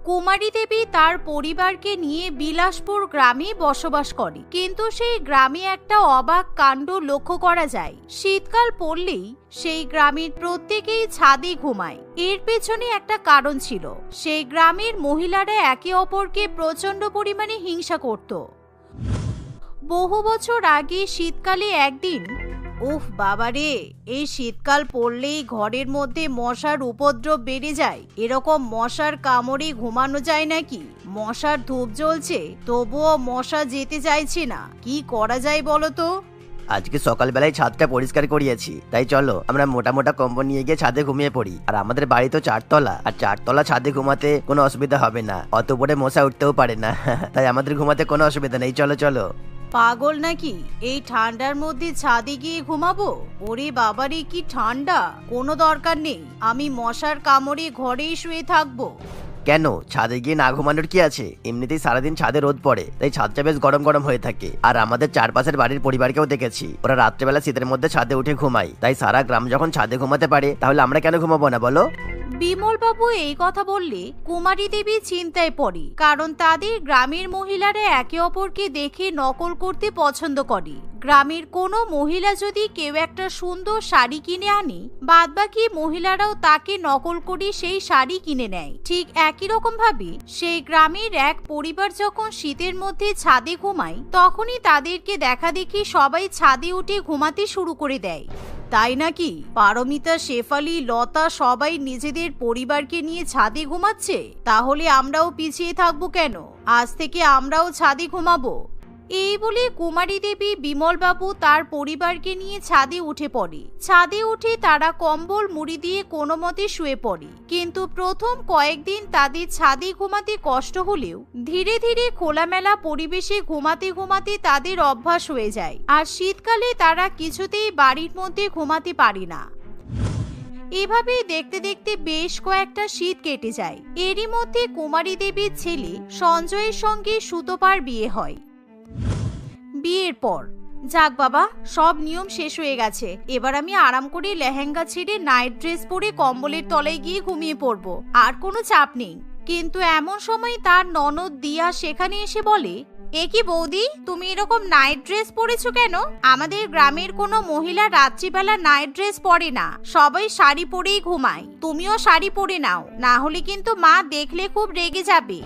কুমারী দেবী তার পরিবারকে নিয়ে বিলাসপুর গ্রামে বসবাস করে, কিন্তু সেই গ্রামে একটা অবাক কাণ্ড লক্ষ্য করা যায়। শীতকাল পড়লেই সেই গ্রামের প্রত্যেকেই ছাদে ঘুমায়। এর পেছনে একটা কারণ ছিল, সেই গ্রামের মহিলারা একে অপরকে প্রচন্ড পরিমাণে হিংসা করত। বহু বছর আগে শীতকালে একদিন, উফ বাবারে, এই শীতকাল পড়লেই ঘরের মধ্যে মশার উপদ্রব বেড়ে যায়। এরকম মশার কামড়ে ঘুমানো যায় নাকি? মশার ধূপ জ্বলছে, তবুও মশা যেতে চাইছে না। কি করা যায় বলো তো? আজকে সকালবেলায় ছাদটা পরিষ্কার করিয়েছি, তাই চলো আমরা মোটা মোটা কম্বল নিয়ে গিয়ে ছাদে ঘুমিয়ে পড়ি। আর আমাদের বাড়ি তো 4 তলা, আর 4 তলা ছাদে ঘুমাতে কোনো অসুবিধা হবে না, অত উপরে মশা উঠতেও পারে না। তাই আমাদের ঘুমাতে কোনো অসুবিধা নেই, চলো চলো। পাগল নাকি? এই ঠান্ডার মধ্যে ছাদে গিয়ে ঘুমাবো? ওরে বাবারে, কি ঠান্ডা! কোনো দরকার নেই, আমি মশার কামড়ে ঘরেই শুয়ে থাকবো। কেন, ছাদে গিয়ে না ঘুমানোর কি আছে? এমনিতেই সারাদিন ছাদে রোদ পড়ে, তাই ছাদটা বেশ গরম গরম হয়ে থাকে। আর আমাদের চারপাশের বাড়ির পরিবারকেও দেখেছি, ওরা রাত্রেবেলা শীতের মধ্যে ছাদে উঠে ঘুমায়। তাই সারা গ্রাম যখন ছাদে ঘুমাতে পারে, তাহলে আমরা কেন ঘুমাবো না বলো? বিমল বাবু এই কথা বললে কুমারী দেবী চিন্তায় পড়ে, কারণ তাদের গ্রামের মহিলারা একে অপরকে দেখে নকল করতে পছন্দ করে। গ্রামের কোনো মহিলা যদি কেউ একটা সুন্দর শাড়ি কিনে আনে, বাদবাকি মহিলারাও তাকে নকল করে সেই শাড়ি কিনে নেয়। ঠিক একই রকম ভাবে সেই গ্রামের এক পরিবার যখন শীতের মধ্যে ছাদে ঘুমায়, তখনই তাদেরকে দেখা দেখি সবাই ছাদে উঠে ঘুমাতে শুরু করে দেয়। তাই নাকি? পারমিতা, শেফালি, লতা সবাই নিজেদের পরিবারকে নিয়ে ছাদে ঘুমাচ্ছে, তাহলে আমরাও পিছিয়ে থাকবো কেন? আজ থেকে আমরাও ছাদে ঘুমাবো। এই বলে কুমারী দেবী, বিমল বাবু তার পরিবারকে নিয়ে ছাদে উঠে পড়ে। ছাদে উঠে তারা কম্বল মুড়ি দিয়ে কোনো মতে শুয়ে পড়ে। কিন্তু প্রথম কয়েকদিন তাদের ছাদে ঘুমাতে কষ্ট হলেও ধীরে ধীরে খোলামেলা পরিবেশে ঘুমাতে ঘুমাতে তাদের অভ্যাস হয়ে যায়। আর শীতকালে তারা কিছুতেই বাড়ির মধ্যে ঘুমাতে পারে না। এভাবেই দেখতে দেখতে বেশ কয়েকটা শীত কেটে যায়। এরই মধ্যে কুমারী দেবীর ছেলে সঞ্জয়ের সঙ্গে সুতপার বিয়ে হয়। বিয়ের পর, যাক বাবা, সব নিয়ম শেষ হয়ে গেছে, এবার আমি আরাম করে লেহেঙ্গা ছেড়ে নাইট ড্রেস পরে কম্বলের তলায় গিয়ে ঘুমিয়ে পড়বো, আর কোনো চাপ নেই। কিন্তু এমন সময় তার ননদ দিয়া সেখানে এসে বলে, এ কি বৌদি, তুমি এরকম নাইট ড্রেস পরেছো কেন? আমাদের গ্রামের কোনো মহিলা রাত্রিবেলা নাইট ড্রেস পরে না, সবাই শাড়ি পরেই ঘুমায়। তুমিও শাড়ি পরে নাও, না হলে কিন্তু মা দেখলে খুব রেগে যাবে।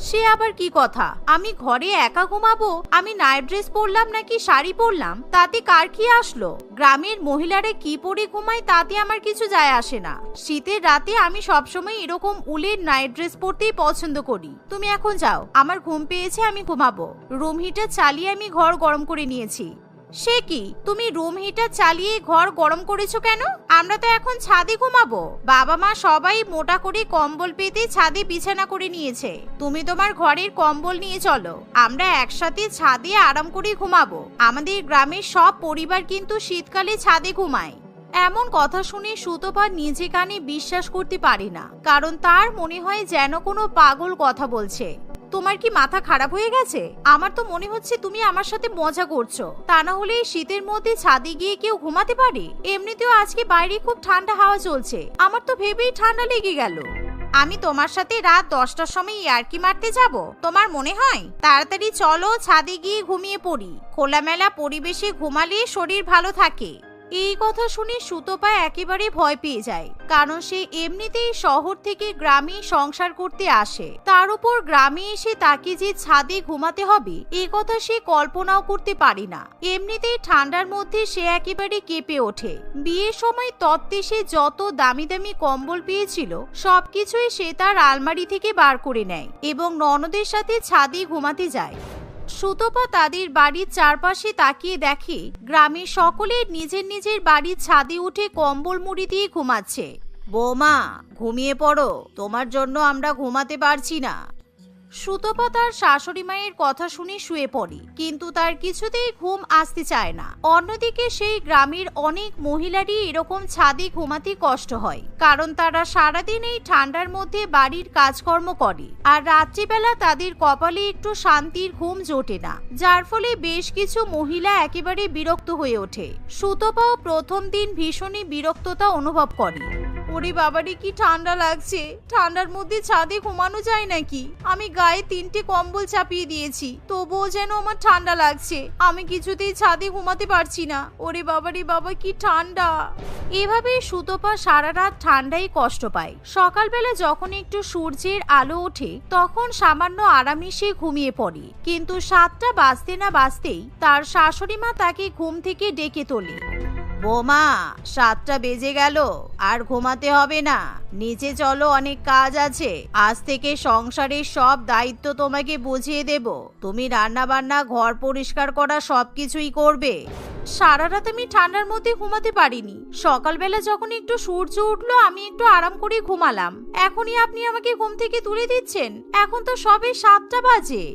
সে আবার কি কথা? আমি ঘরে একা ঘুমাবো, আমি নাইট ড্রেস পরলাম নাকি শাড়ি পরলাম তাতে কার কি আসলো? গ্রামের মহিলারা কি পরে ঘুমায় তাতে আমার কিছু যায় আসে না। শীতের রাতে আমি সবসময় এরকম উলের নাইট ড্রেস পরতেই পছন্দ করি। তুমি এখন যাও, আমার ঘুম পেয়েছে, আমি ঘুমাবো। রুম হিটার চালিয়ে আমি ঘর গরম করে নিয়েছি। সে কি, তুমি রুম হিটার চালিয়ে ঘর গরম করেছো কেন? আমরা তো এখন ছাদে ঘুমাবো। বাবা মা সবাই মোটা করে কম্বল পেতে ছাদে বিছানা করে নিয়েছে। তুমি তোমার ঘরের কম্বল নিয়ে চলো, আমরা একসাথে ছাদে আরাম করে ঘুমাবো। আমাদের গ্রামের সব পরিবার কিন্তু শীতকালে ছাদে ঘুমায়। এমন কথা শুনে সুতপা নিজে কানে বিশ্বাস করতে পারে না, কারণ তার মনে হয় যেন কোনো পাগল কথা বলছে। তোমার কি মাথা খারাপ হয়ে গেছে? আমার তো মনে হচ্ছে তুমি আমার সাথে মজা করছো। তা না হলে শীতের মধ্যে ছাদে গিয়ে কেউ ঘুমাতে পারে? এমনিতেও আজকে বাইরে খুব ঠান্ডা হাওয়া চলছে, আমার তো ভেবেই ঠান্ডা লেগে গেল। আমি তোমার সাথে রাত 10টার সময় ইয়ার্কি মারতে যাব? তোমার মনে হয়? তাড়াতাড়ি চলো, ছাদে গিয়ে ঘুমিয়ে পড়ি। খোলামেলা পরিবেশে ঘুমালে শরীর ভালো থাকে। এই কথা শুনে সুতপা একেবারে ভয় পেয়ে যায়, কারণ সে এমনিতেই শহর থেকে গ্রামে সংসার করতে আসে। তার উপর গ্রামে এসে তাকে যে ছাদে ঘুমাতে হবে এ কথা সে কল্পনাও করতে পারে না। এমনিতেই ঠান্ডার মধ্যে সে একেবারে কেঁপে ওঠে। বিয়ের সময় তত্ত্বে সে যত দামি দামি কম্বল পেয়েছিল সবকিছুই সে তার আলমারি থেকে বার করে নেয় এবং ননদের সাথে ছাদে ঘুমাতে যায়। সুতপা তাদের বাড়ির চারপাশে তাকিয়ে দেখে গ্রামের সকলে নিজের নিজের বাড়ির ছাদে উঠে কম্বল মুড়ি দিয়ে ঘুমাচ্ছে। বৌমা, ঘুমিয়ে পড়ো, তোমার জন্য আমরা ঘুমাতে পারছি না। সুতপা তার শাশুড়ি মায়ের কথা শুনে শুয়ে পড়ে, কিন্তু তার কিছুতেই ঘুম আসতে চায় না। অন্যদিকে সেই গ্রামের অনেক মহিলারই এরকম ছাদে ঘুমাতে কষ্ট হয়, কারণ তারা সারাদিন এই ঠান্ডার মধ্যে বাড়ির কাজকর্ম করে, আর রাত্রিবেলা তাদের কপালে একটু শান্তির ঘুম জোটে না, যার ফলে বেশ কিছু মহিলা একেবারে বিরক্ত হয়ে ওঠে। সুতপাও প্রথম দিন ভীষণই বিরক্ততা অনুভব করে। ওরে বাবারে কি ঠান্ডা লাগছে, ঠান্ডার মধ্যে ছাদে ঘুমানো যায় নাকি? আমি গায়ে 3টে কম্বল চাপিয়ে দিয়েছি, তবুও যেন আমার ঠান্ডা লাগছে। আমি কিছুতেই ছাদে ঘুমাতে পারছি না। ওরে বাবারে বাবা কি ঠান্ডা। এভাবে সুতপা সারা রাত ঠান্ডায় কষ্ট পায়। সকালবেলা যখন একটু সূর্যের আলো ওঠে তখন সামান্য আরামে সে ঘুমিয়ে পড়ে, কিন্তু 7টা বাজতে না বাজতেই তার শাশুড়ি মা তাকে ঘুম থেকে ডেকে তোলে। বোমা, 7টা বেজে গেল, আর ঘুমাতে হবে না, নিচে চলো, অনেক কাজ আছে। আজ থেকে সংসারের সব দায়িত্ব তোমাকে বুঝিয়ে দেব। তুমি রান্না বান্না, ঘর পরিষ্কার করা সবকিছুই করবে। সারা রাত আমি ঠান্ডার মধ্যে ঘুমাতে পারিনি। সকালবেলা যখন একটু সূর্য উঠলো আমি একটু আরাম করে ঘুমালাম। এখনই আপনি আমাকে ঘুম থেকে তুলে দিচ্ছেন? এখন তো সবে 7টা বাজে।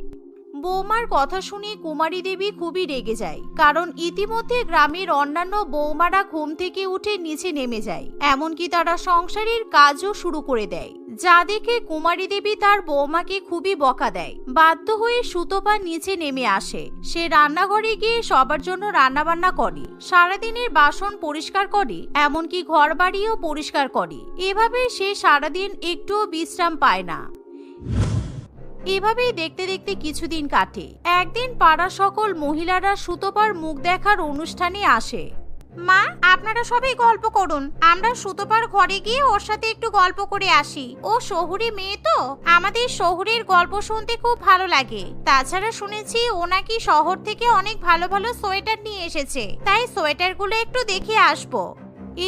বৌমার কথা শুনে কুমারী দেবী খুবই রেগে যায়, কারণ ইতিমধ্যে গ্রামের অন্যান্য বৌমারা ঘুম থেকে উঠে নিচে নেমে যায়, এমনকি তারা সংসারের কাজও শুরু করে দেয়। যা দেখে কুমারী দেবী তার বৌমাকে খুবই বকা দেয়। বাধ্য হয়ে সুতপা নিচে নেমে আসে। সে রান্নাঘরে গিয়ে সবার জন্য রান্নাবান্না করে, সারাদিনের বাসন পরিষ্কার করে, এমনকি ঘর বাড়িও পরিষ্কার করে। এভাবে সে সারাদিন একটুও বিশ্রাম পায় না। এভাবেই দেখতে দেখতে কিছুদিন কাটে। একদিন পাড়া সকল মহিলারা সুতপার মুখ দেখার অনুষ্ঠানে আসে। মা, আপনারা সবাই গল্প করুন, আমরা সুতপার ঘরে গিয়ে ওর সাথে একটু গল্প করে আসি। ও শহুরে মেয়ে তো, আমাদের শহরের গল্প শুনতে খুব ভালো লাগে। তাছাড়া শুনেছি ও নাকি শহর থেকে অনেক ভালো ভালো সোয়েটার নিয়ে এসেছে, তাই সোয়েটারগুলো একটু দেখে আসবো।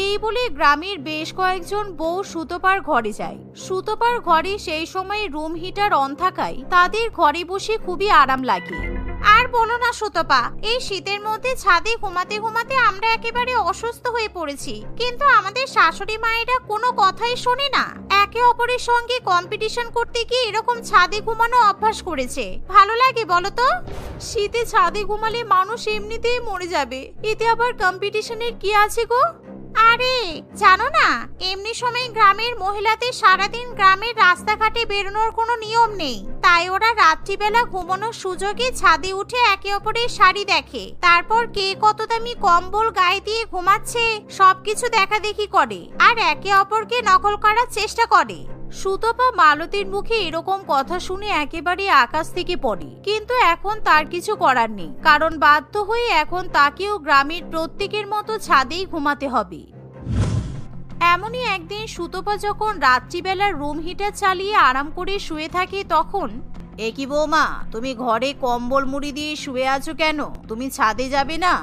এই বলে গ্রামের বেশ কয়েকজন বউ সুতপার ঘরে যায়। সুতপার ঘরে সেই সময় রুম হিটার অন থাকায় তাদের ঘরে বসে খুবই আরাম লাগে। আর বলো না সুতপা, এই শীতের মধ্যে ছাদে ঘুমাতে ঘুমাতে আমরা একেবারে অসুস্থ হয়ে পড়েছি, কিন্তু আমাদের শাশুড়ি মায়েরা কোনো কথাই শোনে না। একে অপরের সঙ্গে কম্পিটিশন করতে গিয়ে এরকম ছাদে ঘুমানো অভ্যাস করেছে। ভালো লাগে বলো তো? শীতে ছাদে ঘুমালে মানুষ এমনিতেই মরে যাবে, এতে আবার কম্পিটিশনের কি আছে গো? আরে জানো না, এমনি সময় গ্রামের মহিলাদের সারাদিন গ্রামের রাস্তাঘাটে বেরোনোর কোনো নিয়ম নেই, তাই ওরা রাত্রিবেলা ঘুমানোর সুযোগে ছাদে উঠে একে অপরের শাড়ি দেখে, তারপর কে কত দামি কম্বল গায়ে দিয়ে ঘুমাচ্ছে সবকিছু দেখাদেখি করে, আর একে অপরকে নকল করার চেষ্টা করে। সুতপা মালতীর মুখে এরকম কথা শুনে একেবারে আকাশ থেকে পড়ে, কিন্তু এখন তার কিছু করার নেই, কারণ বাধ্য হয়ে এখন তাকেও গ্রামের প্রত্যেকের মতো ছাদেই ঘুমাতে হবে। এমনই একদিন সুতপা যখন রাত্রিবেলার রুম হিটার চালিয়ে আরাম করে শুয়ে থাকে তখন, এ কি বৌমা, তুমি ঘরে কম্বল মুড়ি দিয়ে শুয়ে আছো কেন? তুমি ছাদে যাবে না?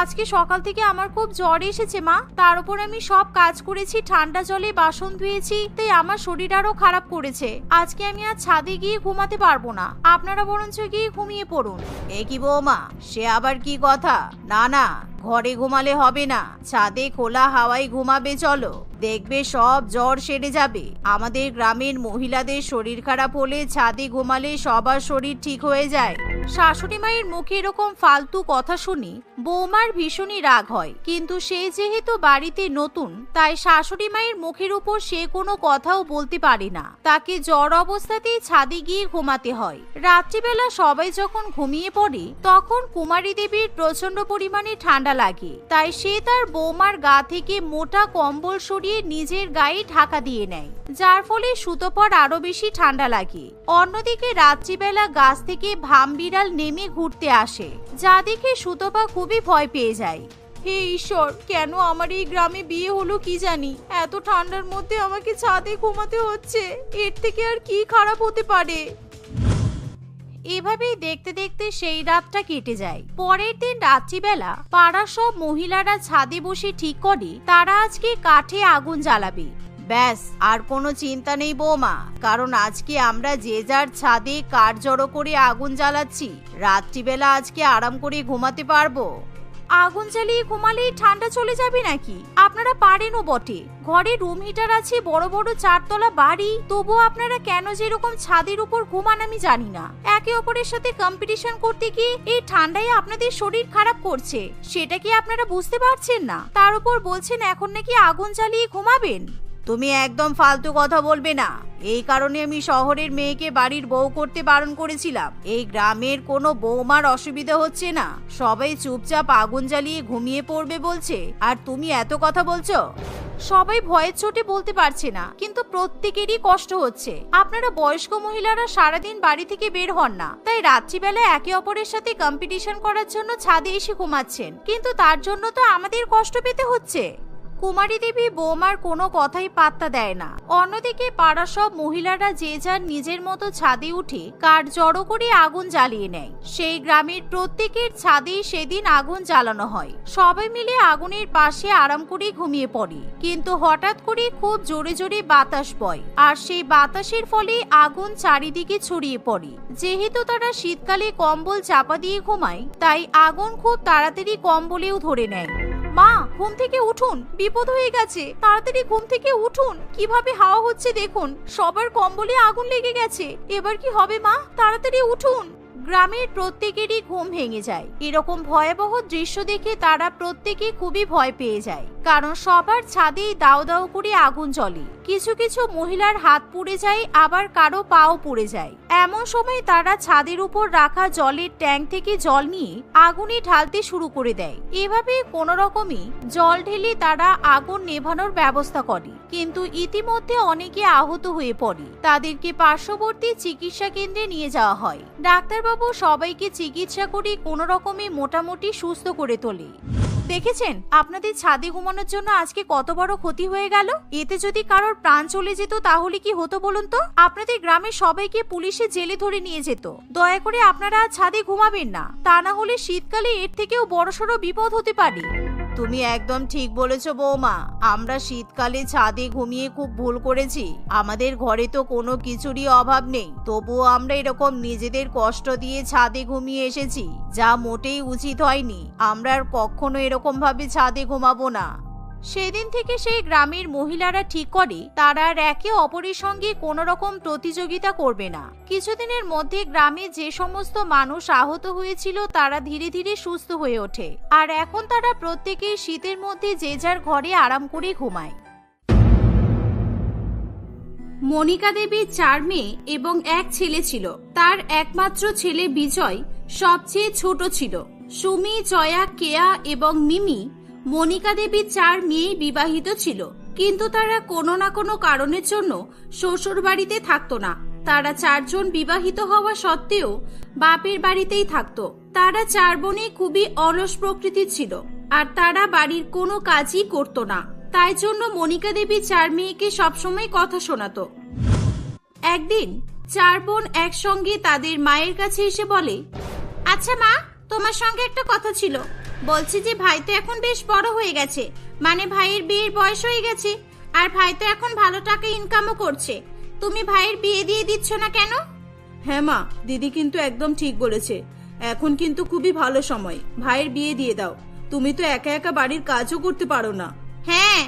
আজকে সকাল থেকে আমার খুব জ্বর এসেছে মা, তার উপর আমি সব কাজ করেছি, ঠান্ডা জলে বাসন ধুয়েছি, তাই আমার শরীর আরো খারাপ করেছে। আজকে আমি আর ছাদে গিয়ে ঘুমাতে পারবো না, আপনারা বরঞ্চ গিয়ে ঘুমিয়ে পড়ুন। এ কি বৌমা, সে আবার কি কথা? না না, ঘরে ঘুমালে হবে না, ছাদে খোলা হাওয়ায় ঘুমাবে, চলো, দেখবে সব জ্বর সেরে যাবে। আমাদের গ্রামের মহিলাদের শরীর খারাপ হলে ছাদে ঘুমালে সবার শরীর ঠিক হয়ে যায়। শাশুড়ি মায়ের মুখে এরকম ফালতু কথা শুনি বৌমার ভীষণই রাগ হয়, কিন্তু সে যেহেতু বাড়িতে নতুন তাই শাশুড়ি মায়ের মুখের উপর সে কোনো কথাও বলতে পারে না। তাকে জ্বর অবস্থাতেই ছাদে গিয়ে ঘুমাতে হয়। রাত্রিবেলা সবাই যখন ঘুমিয়ে পড়ে তখন কুমারী দেবীর প্রচন্ড পরিমাণে ঠান্ডা লাগে, তাই সে তার বৌমার গা থেকে মোটা কম্বল সরিয়ে নিজের গায়ে ঢাকা দিয়ে নেয়, যার ফলে সুতপার আরো বেশি ঠান্ডা লাগে। অন্যদিকে রাত্রিবেলা গাছ থেকে ভামবিড়াল নেমে ঘুরতে আসে, যা দেখে সুতপা খুবই ভয় পেয়ে যায়। হে ঈশ্বর, কেন আমার এই গ্রামে বিয়ে হলো কি জানি, এত ঠান্ডার মধ্যে আমাকে ছাদে ঘুমাতে হচ্ছে, এর থেকে আর কি খারাপ হতে পারে। এভাবেই দেখতে দেখতে সেই রাতটা কেটে যায়। পরের দিন রাত্রিবেলা পাড়ার সব মহিলারা ছাদে বসে ঠিক করে তারা আজকে কাঠে আগুন জ্বালাবে। ব্যাস, আর কোনো চিন্তা নেই বৌমা, কারণ আজকে আমরা যে যার ছাদে কাঠ জড়ো করে আগুন জ্বালাচ্ছি, রাত্রিবেলা আজকে আরাম করে ঘুমাতে পারবো। আগুন জ্বালিয়ে ঘুমালেই ঠান্ডা চলে যাবে নাকি? আপনারা পারেনও বটে, ঘরে রুম হিটার আছে, বড় বড় 4 তলা বাড়ি, তবুও আপনারা কেন যে এরকম ছাদের উপর ঘুমান আমি জানি না। একে অপরের সাথে কম্পিটিশন করতে গিয়ে এই ঠান্ডায় আপনাদের শরীর খারাপ করছে, সেটা কি আপনারা বুঝতে পারছেন না? তার উপর বলছেন এখন নাকি আগুন জ্বালিয়ে ঘুমাবেন। তুমি একদম ফালতু কথা বলবে না, এই কারণে আমি শহরের মেয়েকে বাড়ির বউ করতে বারণ করেছিলাম। এই গ্রামের কোনো বৌমার অসুবিধা হচ্ছে না, সবাই চুপচাপ আগুন জ্বালিয়ে ঘুমিয়ে পড়বে বলছে, আর তুমি এত কথা বলছো। সবাই ভয়ের চোটে বলতে পারছে না, কিন্তু প্রত্যেকেরই কষ্ট হচ্ছে। আপনারা বয়স্ক মহিলারা সারাদিন বাড়ি থেকে বের হন না, তাই রাত্রিবেলা একে অপরের সাথে কম্পিটিশন করার জন্য ছাদে এসে ঘুমাচ্ছেন, কিন্তু তার জন্য তো আমাদের কষ্ট পেতে হচ্ছে। কুমারী দেবী বৌমার কোনো কথাই পাত্তা দেয় না। অন্যদিকে পাড়া সব মহিলারা যে যার নিজের মতো ছাদে উঠে কাঠ জড়ো করে আগুন জ্বালিয়ে নেয়। সেই গ্রামের প্রত্যেকের ছাদেই সেদিন আগুন জ্বালানো হয়। সবাই মিলে আগুনের পাশে আরাম করে ঘুমিয়ে পড়ে, কিন্তু হঠাৎ করে খুব জোরে জোরে বাতাস বয়, আর সেই বাতাসের ফলে আগুন চারিদিকে ছড়িয়ে পড়ে। যেহেতু তারা শীতকালে কম্বল চাপা দিয়ে ঘুমায়, তাই আগুন খুব তাড়াতাড়ি কম্বলেও ধরে নেয়। মা, ঘুম থেকে উঠুন, বিপদ হয়ে গেছে, তাড়াতাড়ি ঘুম থেকে উঠুন। কিভাবে হাওয়া হচ্ছে দেখুন, সবার কম্বলে আগুন লেগে গেছে। এবার কি হবে মা, তাড়াতাড়ি উঠুন। গ্রামের প্রত্যেকেরই ঘুম ভেঙে যায়। এরকম ভয়াবহ দৃশ্য দেখে তারা প্রত্যেকে খুবই ভয় পেয়ে যায়, কারণ সবার ছাদেই দাও দাও করে আগুন জ্বলে। কিছু কিছু মহিলার হাত পুড়ে যায়, আবার কারো পাও পুড়ে যায়। এমন সময় তারা ছাদের উপর রাখা জলের ট্যাঙ্ক থেকে জল নিয়ে আগুনে ঢালতে শুরু করে দেয়। এভাবে কোনো রকমই জল ঢেলে তারা আগুন নেভানোর ব্যবস্থা করে, কিন্তু ইতিমধ্যে অনেকে আহত হয়ে পড়ে। তাদেরকে পার্শ্ববর্তী চিকিৎসা কেন্দ্রে নিয়ে যাওয়া হয়। ডাক্তারবাবু সবাইকে চিকিৎসা করে কোনো রকমে মোটামুটি সুস্থ করে তোলে। দেখেছেন আপনাদের ছাদে ঘুমানোর জন্য আজকে কত বড় ক্ষতি হয়ে গেল। এতে যদি কারোর প্রাণ চলে যেত তাহলে কি হতো বলুন তো? আপনাদের গ্রামের সবাইকে পুলিশে জেলে ধরে নিয়ে যেত। দয়া করে আপনারা ছাদে ঘুমাবেন না, তা না হলে শীতকালে এর থেকেও বড়সড় বিপদ হতে পারে। তুমি একদম ঠিক বলেছো বৌমা, আমরা শীতকালে ছাদে ঘুমিয়ে খুব ভুল করেছি। আমাদের ঘরে তো কোনো কিছুরই অভাব নেই, তবুও আমরা এরকম নিজেদের কষ্ট দিয়ে ছাদে ঘুমিয়ে এসেছি, যা মোটেই উচিত হয়নি। আমরা আর কখনো এরকম ভাবে ছাদে ঘুমাবো না। সেদিন থেকে সেই গ্রামের মহিলারা ঠিক করে তারা আর একে অপরের সঙ্গে কোনো রকম প্রতিযোগিতা করবে না। কিছুদিনের মধ্যে গ্রামে যে সমস্ত মানুষ আহত হয়েছিল তারা ধীরে ধীরে সুস্থ হয়ে ওঠে, আর এখন তারা প্রত্যেকেই শীতের মধ্যে যে যার ঘরে আরাম করে ঘুমায়। মনিকা দেবীর 4 মেয়ে এবং 1 ছেলে ছিল। তার একমাত্র ছেলে বিজয় সবচেয়ে ছোট ছিল। সুমি, জয়া, কেয়া এবং মিমি মনিকা দেবীর 4 মেয়েই বিবাহিত ছিল, কিন্তু তারা কোনো না কোনো কারণের জন্য শ্বশুর বাড়িতে থাকতো না। তারা 4 জন বিবাহিত হওয়া সত্ত্বেও বাপের বাড়িতেই থাকতো। তারা 4 বোনে খুবই অলস প্রকৃতির ছিল, আর তারা বাড়ির কোনো কাজই করতো না। তাই জন্য মনিকা দেবী 4 মেয়েকে সবসময় কথা শোনাতো। একদিন 4 বোন একসঙ্গে তাদের মায়ের কাছে এসে বলে, আচ্ছা মা, তোমার সঙ্গে একটা কথা ছিল। বলছি যে ভাই তো এখন বেশ বড় হয়ে গেছে, মানে ভাইয়ের বিয়ের বয়স হয়ে গেছে, আর ভাই তো এখন ভালো টাকা ইনকামও করছে। তুমি ভাইয়ের বিয়ে দিয়ে দিচ্ছ না কেন? হ্যাঁ মা, দিদি কিন্তু একদম ঠিক বলেছে। এখন কিন্তু খুবই ভালো সময়, ভাইয়ের বিয়ে দিয়ে দাও। তুমি তো একা একা বাড়ির কাজও করতে পারো না। হ্যাঁ,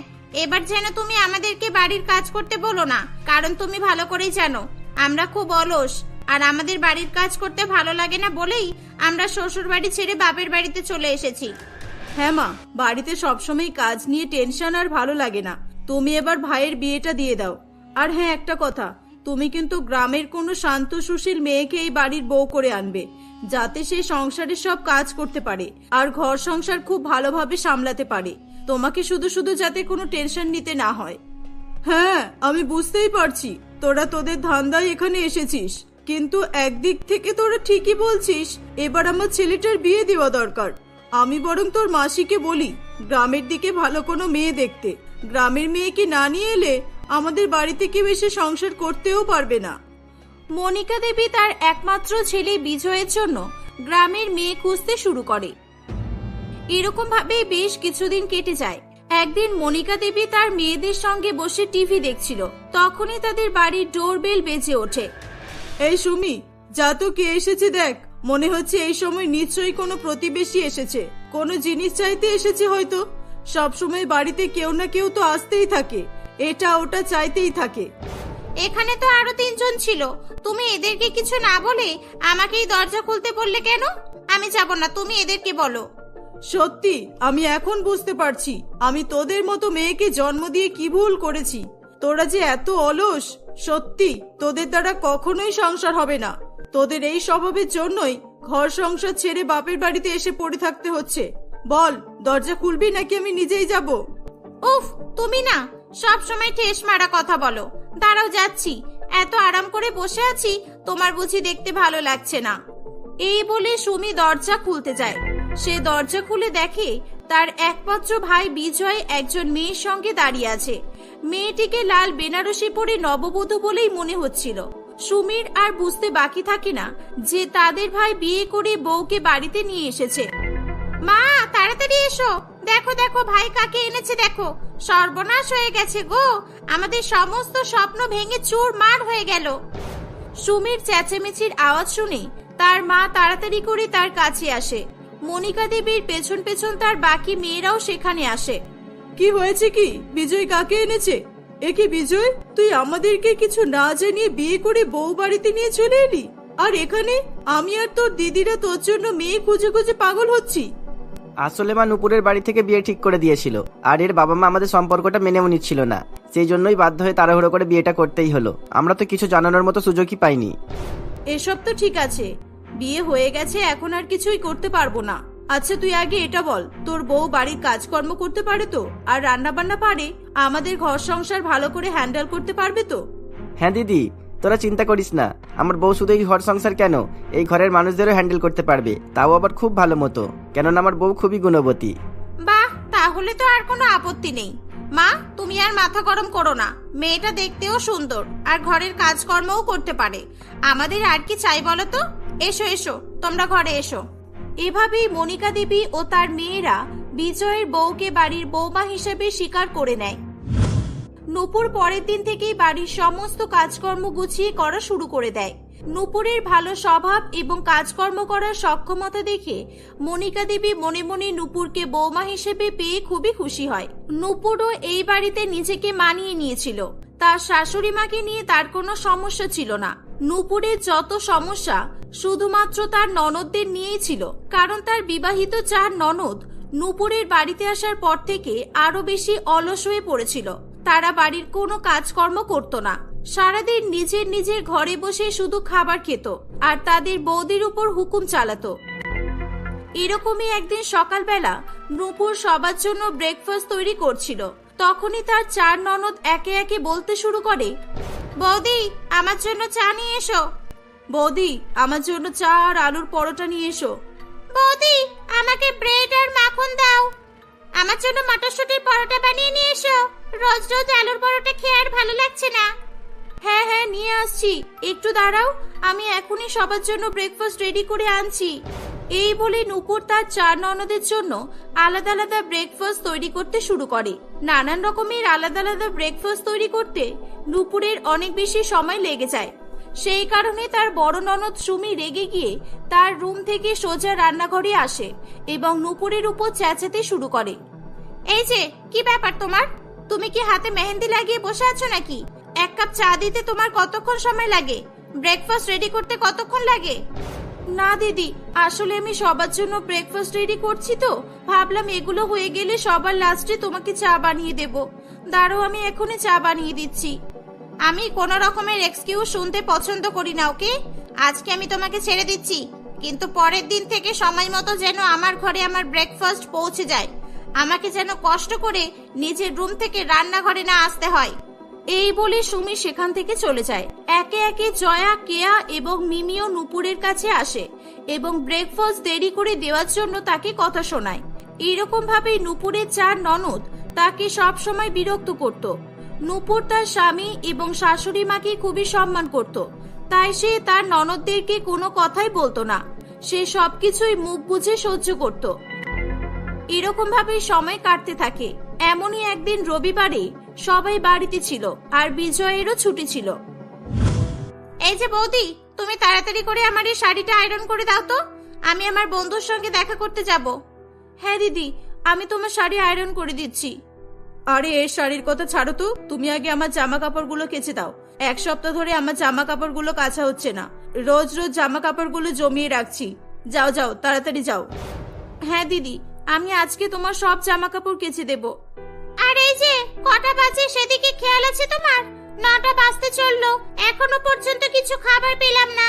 এবার যেন তুমি আমাদেরকে বাড়ির কাজ করতে বলো না, কারণ তুমি ভালো করেই জানো আমরা খুব অলস, আর আমাদের বাড়ির কাজ করতে ভালো লাগে না বলেই আমরা শ্বশুর বাড়ি ছেড়ে বাপের বাড়িতে চলে এসেছি। হ্যাঁ মা, বাড়িতে সবসময় কাজ নিয়ে টেনশন আর ভালো লাগে না। তুমি এবার ভাইয়ের বিয়েটা দিয়ে দাও। আর হ্যাঁ, একটা কথা, তুমি কিন্তু গ্রামের কোনো শান্ত সুশীল মেয়েকে এই বাড়ির বউ করে আনবে, যাতে সে সংসারের সব কাজ করতে পারে আর ঘর সংসার খুব ভালোভাবে সামলাতে পারে। তোমাকে শুধু শুধু যাতে কোনো টেনশন নিতে না হয়। হ্যাঁ, আমি বুঝতেই পারছি তোরা তোদের ধান্দায় এখানে এসেছিস, কিন্তু একদিক থেকে তোরা ঠিকই বলছিস। এবার আমার ছেলেটার বিয়ে দেওয়া দরকার। আমি বরং তোর মাসিকে বলি গ্রামের দিকে ভালো কোনো মেয়ে দেখতে। গ্রামের মেয়েকে না নিয়ে এলে আমাদের বাড়িতে কেউ এসে সংসার করতেও পারবে না। মনিকা দেবী তার একমাত্র ছেলে বিজয়ের জন্য গ্রামের মেয়ে খুঁজতে শুরু করে। এরকম ভাবে বেশ কিছুদিন কেটে যায়। একদিন মনিকা দেবী তার মেয়েদের সঙ্গে বসে টিভি দেখছিল, তখনই তাদের বাড়ির ডোরবেল বেজে ওঠে। এই সুমি, যা তো কে এসেছে দেখ। মনে হচ্ছে এই সময় নিশ্চয়ই কোনো প্রতিবেশী এসেছে, কোনো জিনিস চাইতে এসেছে হয়তো। সব সময় বাড়িতে কেউ না কেউ তো আসতেই থাকে, এটা ওটা চাইতেই থাকে। এখানে তো আরো 3 জন ছিল, তুমি এদেরকে কিছু না বলে আমাকেই দরজা খুলতে বললে কেন? আমি যাব না, তুমি এদেরকে বলো। সত্যি আমি এখন বুঝতে পারছি আমি তোদের মতো মেয়েকে জন্ম দিয়ে কি ভুল করেছি। তোরা যে এত অলস, সত্যি তোদের দ্বারা কখনোই সংসার হবে না। তোদের এই স্বভাবের জন্যই ঘর সংসার ছেড়ে বাপের বাড়িতে এসে পড়ে থাকতে হচ্ছে। বল, দরজা খুলবি নাকি আমি নিজেই যাব? উফ, তুমি না সব সময় ঠেস মারা কথা বলো। দাঁড়াও, যাচ্ছি। এত আরাম করে বসে আছি, তোমার বুঝি দেখতে ভালো লাগছে না? এই বলে সুমি দরজা খুলতে যায়। সে দরজা খুলে দেখে তার একমাত্র ভাই বিজয় একজন মেয়ের সঙ্গে দাঁড়িয়ে আছে। মেয়েটিকে লাল বেনারসি পরে নববধূ বলেই মনে হচ্ছিল। সুমির আর বুঝতে বাকি থাকে না যে তাদের ভাই বিয়ে করে বউকে বাড়িতে নিয়ে এসেছে। মা, তাড়াতাড়ি এসো, দেখো দেখো ভাই কাকে এনেছে দেখো। সর্বনাশ হয়ে গেছে গো, আমাদের সমস্ত স্বপ্ন ভেঙে চুরমার হয়ে গেল। সুমির চেঁচামেচির আওয়াজ শুনে তার মা তাড়াতাড়ি করে তার কাছে আসে। মনিকা দেবীর পেছন পেছন তার বাকি মেয়েরাও সেখানে আসে। কি হয়েছে কি? বিজয় কাকে এনেছে? এ কি বিজয়, তুই আমাদেরকে কিছু না জানিয়ে বিয়ে করে বউ বাড়িতে নিয়ে চলে এলি, আর এখানে আমি আর তোর দিদিরা তোর জন্য মেয়ে খুঁজে খুঁজে পাগল হচ্ছি। আসলে মা নুপুরের বাড়ি থেকে বিয়ে ঠিক করে দিয়েছিল, আর এর বাবা মা আমাদের সম্পর্কটা মেনেও নিচ্ছিল না। সেই জন্যই বাধ্য হয়ে তাড়াহুড়ো করে বিয়েটা করতেই হলো। আমরা তো কিছু জানানোর মতো সুযোগই পাইনি। এসব তো ঠিক আছে, বিয়ে হয়ে গেছে, এখন আর কিছুই করতে পারবো না। আচ্ছা তুই আগে এটা বল, তোর বউ বাড়ির কাজকর্ম করতে পারে তো? আর রান্না বান্না পারে? আমাদের ঘর সংসার ভালো করে হ্যান্ডেল করতে পারবে তো? হ্যাঁ দিদি, তোরা চিন্তা করিস না। আমার বউ শুধু এই ঘর সংসার কেন, এই ঘরের মানুষদেরও হ্যান্ডেল করতে পারবে, তাও আবার খুব ভালো মতো, কেননা আমার বউ খুবই গুণবতী। বাহ, তাহলে তো আর কোনো আপত্তি নেই। মা, তুমি আর মাথা গরম করো না। মেয়েটা দেখতেও সুন্দর আর ঘরের কাজকর্মও করতে পারে। আমাদের আর কি চাই বলো তো? এসো এসো, তোমরা ঘরে এসো। এভাবেই মনিকা দেবী ও তার মেয়েরা বিজয়ের বউকে বাড়ির বৌমা হিসেবে স্বীকার করে নেয়। নূপুর পরের দিন থেকেই বাড়ির সমস্ত কাজকর্ম গুছিয়ে করা শুরু করে দেয়। নূপুরের ভালো স্বভাব এবং কাজকর্ম করার সক্ষমতা দেখে মনিকা দেবী মনে মনে নূপুরকে বৌমা হিসেবে পেয়ে খুবই খুশি হয়। নূপুরও এই বাড়িতে নিজেকে মানিয়ে নিয়েছিল। তার শাশুড়ি মাকে নিয়ে তার কোনো সমস্যা ছিল না। নূপুরের যত সমস্যা শুধুমাত্র তার ননদদের নিয়েই ছিল, কারণ তার বিবাহিত 4 ননদ নূপুরের বাড়িতে আসার পর থেকে আরো বেশি অলস হয়ে পড়েছিল। তারা বাড়ির কোনো কাজকর্ম করত না, সারাদিন নিজের নিজের ঘরে বসে শুধু খাবার খেত আর তাদের বৌদির উপর হুকুম চালাতো। এরকমই একদিন সকালবেলা নূপুর সবার জন্য ব্রেকফাস্ট তৈরি করছিল। তখনই তার 4 ননদ একে একে বলতে শুরু করে, বৌদি আমার জন্য চা নিয়ে এসো। বৌদি আমার জন্য চা আর আলুর পরোটা নিয়ে এসো। বৌদি আমাকে ব্রেড আর মাখন দাও। আমার জন্য মটরশুটির পরোটা বানিয়ে নিয়ে এসো। রোজ রোজ আলুর পরোটা খেয়ে আর ভালো লাগছে না। হ্যাঁ হ্যাঁ নিয়ে আসছি, একটু দাঁড়াও, আমি এখনই সবার জন্য ব্রেকফাস্ট রেডি করে আনছি। এই বলে নূপুর তার 4 ননদের জন্য আলাদা আলাদা ব্রেকফাস্ট তৈরি করতে শুরু করে। নানান রকমের আলাদা আলাদা ব্রেকফাস্ট তৈরি করতে নূপুরের অনেক বেশি সময় লেগে যায়। সেই কারণে তার বড় ননদ সুমি রেগে গিয়ে তার রুম থেকে সোজা রান্নাঘরে আসে এবং নূপুরের উপর চেঁচাতে শুরু করে। এই যে কি ব্যাপার তোমার? তুমি কি হাতে মেহেন্দি লাগিয়ে বসে আছো নাকি? 1 কাপ চা দিতে তোমার কতক্ষণ সময় লাগে? ব্রেকফাস্ট রেডি করতে কতক্ষণ লাগে? না দিদি, আসলে আমি সবার জন্য ব্রেকফাস্ট রেডি করছি, তো ভাবলাম এগুলো হয়ে গেলে সবার লাস্টে তোমাকে চা বানিয়ে দেব। দাঁড়াও, আমি এখনই চা বানিয়ে দিচ্ছি। আমি কোনো রকমের এক্সকিউজ শুনতে পছন্দ করি না, ওকে? আজকে আমি তোমাকে ছেড়ে দিচ্ছি, কিন্তু পরের দিন থেকে সময় মতো যেন আমার ঘরে আমার ব্রেকফাস্ট পৌঁছে যায়। আমাকে যেন কষ্ট করে নিজের রুম থেকে রান্নাঘরে না আসতে হয়। এই বলে সুমি সেখান থেকে চলে যায়। একে একে জয়া, কেয়া এবং মিমিও নূপুরের কাছে আসে এবং ব্রেকফাস্ট দেরি করে দেওয়ার জন্য তাকে কথা শোনায়। এইরকম ভাবে নূপুরের 4 ননদ তাকে সব সময় বিরক্ত করত। নূপুর তার স্বামী এবং শাশুড়ি মাকে খুবই সম্মান করত, তাই সে তার ননদদেরকে কোনো কথাই বলতো না। সে সবকিছুই মুখ বুঝে সহ্য করত। এরকম ভাবে সময় কাটতে থাকে। এমনই একদিন রবিবারে সবাই বাড়িতে ছিল আর বিজয়েরও ছুটি ছিল। এই যে বৌদি, তুমি তাড়াতাড়ি করে আমার এই শাড়িটা আয়রন করে দাও তো, আমি আমার বন্ধুর সঙ্গে দেখা করতে যাব। হ্যাঁ দিদি, আমি তোমার শাড়ি আয়রন করে দিচ্ছি। আরে এর শাড়ির কথা ছাড়ো তো, তুমি আগে আমার জামা কাপড়গুলো কেচে দাও। 1 সপ্তাহ ধরে আমার জামা কাপড়গুলো কাচা হচ্ছে না, রোজ রোজ জামা কাপড়গুলো জমিয়ে রাখছি। যাও যাও, তাড়াতাড়ি যাও। হ্যাঁ দিদি, আমি আজকে তোমার সব জামা কাপড় কেচে দেব। আর এই যে কটা বাজে সেদিকে খেয়াল আছে তোমার? 9টা বাজতে চললো, এখনো পর্যন্ত কিছু খাবার পেলাম না।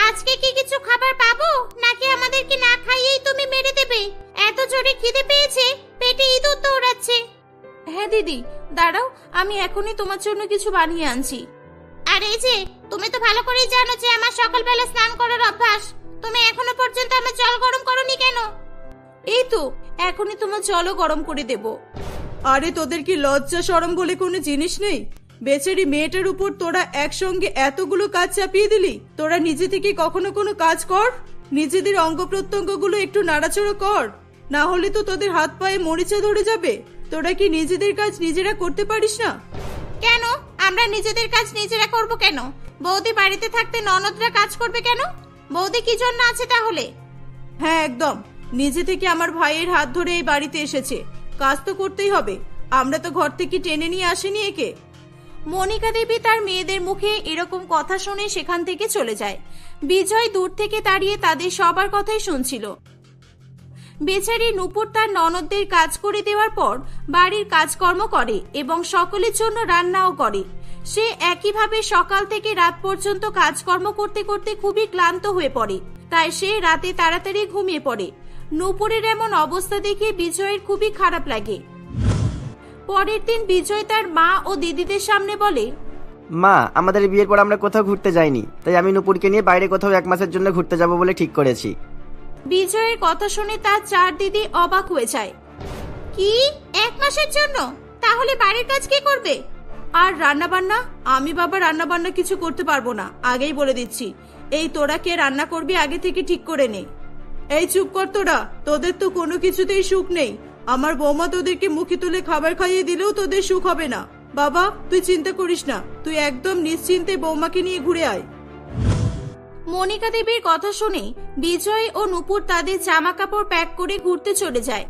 আজকে কি কিছু খাবার পাবো, নাকি আমাদেরকে না খাইয়েই তুমি মেরে দেবে? এত জোরে খিদে পেয়েছে, পেটে ইঁদুর দৌড়াচ্ছে। হ্যাঁ দিদি, আমি এখনই তোমার জন্য কিছু বানিয়ে আনছি। আর এই যে, তুমি তো ভালো করেই জানো যে আমার সকালবেলা স্নান করার অভ্যাস। তুমি এখনো পর্যন্ত আমার জল গরম করোনি কেন? এই তো এখনই তোমার জলও গরম করে দেব। আরে তোদের কি লজ্জা শরম বলে কোনো জিনিস নেই? বেচারি মেয়েটার উপর তোরা একসঙ্গে এতগুলো কাজ চাপিয়ে দিলি। তোরা নিজে থেকে কখনো কোনো কাজ কর, নিজেদের অঙ্গ প্রত্যঙ্গগুলো একটু নাড়াচাড়া কর, না হলে তো তোদের হাত পায়ে মরিচা ধরে যাবে। তোরা কি নিজেদের কাজ নিজেরা করতে পারিস না? কেন আমরা নিজেদের কাজ নিজেরা করব কেন? বৌদি বাড়িতে থাকতে ননদরা কাজ করবে কেন? বৌদি কি জন্য আছে তাহলে? হ্যাঁ একদম, নিজে থেকে আমার ভাইয়ের হাত ধরে এই বাড়িতে এসেছে, কাজ তো করতেই হবে। আমরা তো ঘর থেকে টেনে নিয়ে আসিনি একে। মনিকা দেবী তার মেয়েদের মুখে এরকম কথা শুনে সেখান থেকে চলে যায়। বিজয় দূর থেকে দাঁড়িয়ে তাদের সবার কথাই শুনছিল। বেচারি নূপুর তার ননদদের কাজ করে দেওয়ার পর বাড়ির কাজকর্ম করে এবং সকলের জন্য রান্নাও করে। সে একইভাবে সকাল থেকে রাত পর্যন্ত কাজকর্ম করতে করতে খুবই ক্লান্ত হয়ে পড়ে, তাই সে রাতে তাড়াতাড়ি ঘুমিয়ে পড়ে। নূপুরের এমন অবস্থা দেখে বিজয়ের খুবই খারাপ লাগে। পরের দিন বিজয় তার মা ও দিদিদের সামনে বলে, মা, আমাদের বিয়ের পর আমরা কোথাও ঘুরতে যাইনি, তাই আমি নূপুরকে নিয়ে বাইরে কোথাও 1 মাসের জন্য ঘুরতে যাব বলে ঠিক করেছি। বিজয়ের কথা শুনে তার 4 দিদি অবাক হয়ে যায়। কি 1 মাসের জন্য? তাহলে বাড়ির কাজ কে করবে? আর রান্না বান্না? আমি বাবা রান্না বান্না কিছু করতে পারবো না, আগেই বলে দিচ্ছি। এই তোরা কে রান্না করবি আগে থেকে ঠিক করে নে। এই চুপ কর তোরা, তোদের তো কোনো কিছুতেই সুখ নেই। আমার বৌমা তোদেরকে মুখে তুলে খাবার খাইয়ে দিলেও তোদের সুখ হবে না। বাবা তুই চিন্তা করিস না, তুই একদম নিশ্চিন্তে বৌমাকে নিয়ে ঘুরে আয়। মনিকা দেবীর কথা শুনে বিজয় ও নূপুর তাদের জামা কাপড় প্যাক করে ঘুরতে চলে যায়।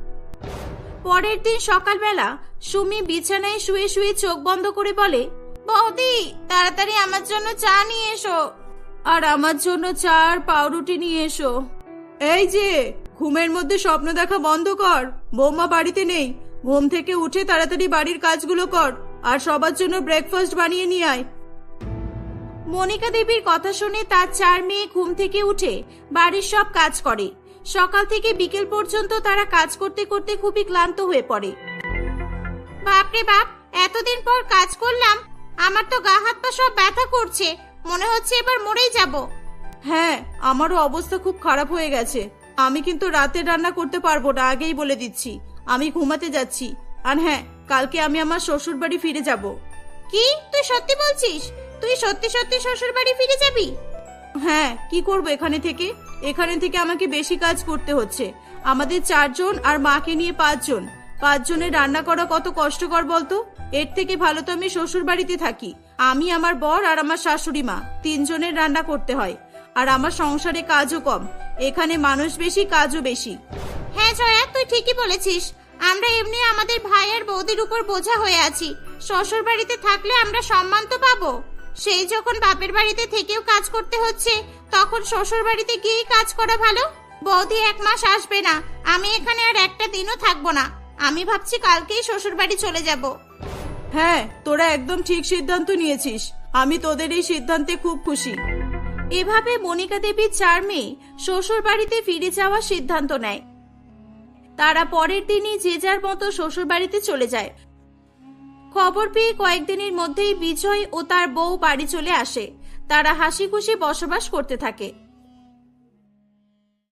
পরের দিন সকালবেলা সুমি বিছানায় শুয়ে শুয়ে চোখ বন্ধ করে বলে, বৌদি তাড়াতাড়ি আমার জন্য চা নিয়ে এসো। আর আমার জন্য চা আর পাউরুটি নিয়ে এসো। এই যে, ঘুমের মধ্যে স্বপ্ন দেখা বন্ধ কর। বৌমা বাড়িতে নেই, ঘুম থেকে উঠে তাড়াতাড়ি বাড়ির কাজগুলো কর আর সবার জন্য ব্রেকফাস্ট বানিয়ে নিয়ে আয়। মনিকা দেবীর কথা শুনে তার 4 মেয়ে ঘুম থেকে উঠে বাড়ির সব কাজ করে। সকাল থেকে বিকেল পর্যন্ত তারা কাজ করতে করতে খুবই ক্লান্ত হয়ে পড়ে। বাপরে বাপ, এতদিন পর কাজ করলাম, আমার তো গা হাত পা সব ব্যথা করছে, মনে হচ্ছে এবার মরেই যাব। হ্যাঁ, আমারও অবস্থা খুব খারাপ হয়ে গেছে। আমি কিন্তু রাতের রান্না করতে পারবো না, আগেই বলে দিচ্ছি। আমি ঘুমাতে যাচ্ছি। আর হ্যাঁ, কালকে আমি আমার শ্বশুর বাড়ি ফিরে যাব। কি তুই সত্যি বলছিস? তুই সত্যি সত্যি শ্বশুর বাড়ি ফিরে যাবি? হ্যাঁ, কি করব এখানে থেকে? এখানে থেকে আমাকে বেশি কাজ করতে হচ্ছে। আমাদের 4 জন আর মাকে নিয়ে 5 জন। 5 জনের রান্না করা কত কষ্টকর বলতো? এর থেকে ভালো তো আমি শ্বশুর বাড়িতে থাকি। আমি, আমার বর আর আমার শাশুড়ি মা 3 জনের রান্না করতে হয়। আর আমার সংসারে কাজও কম, এখানে মানুষ বেশি, কাজও বেশি। হ্যাঁ জয়া, তুই ঠিকই বলেছিস। আমরা এমনি আমাদের ভাই আর বৌদির উপর বোঝা হয়ে আছি। শ্বশুর বাড়িতে থাকলে আমরা সম্মান তো পাবো। সেই যখন বাপের বাড়িতে থেকেও কাজ করতে হচ্ছে, তখন শ্বশুর বাড়িতে গিয়েই কাজ করা ভালো। বৌদি 1 মাস আসবে না, আমি এখানে আর একটা দিনও থাকবো না। আমি ভাবছি কালকেই শ্বশুর বাড়ি চলে যাব। হ্যাঁ, তোরা একদম ঠিক সিদ্ধান্ত নিয়েছিস। আমি তোদের এই সিদ্ধান্তে খুব খুশি। এভাবে মনিকা দেবীর 4 মেয়ে শ্বশুর বাড়িতে ফিরে যাওয়ার সিদ্ধান্ত নেয়। তারা পরের দিনই যে যার মতো শ্বশুর বাড়িতে চলে যায়। খবর পেয়ে কয়েকদিনের মধ্যেই বিজয় ও তার বউ বাড়ি চলে আসে। তারা হাসি খুশি বসবাস করতে থাকে।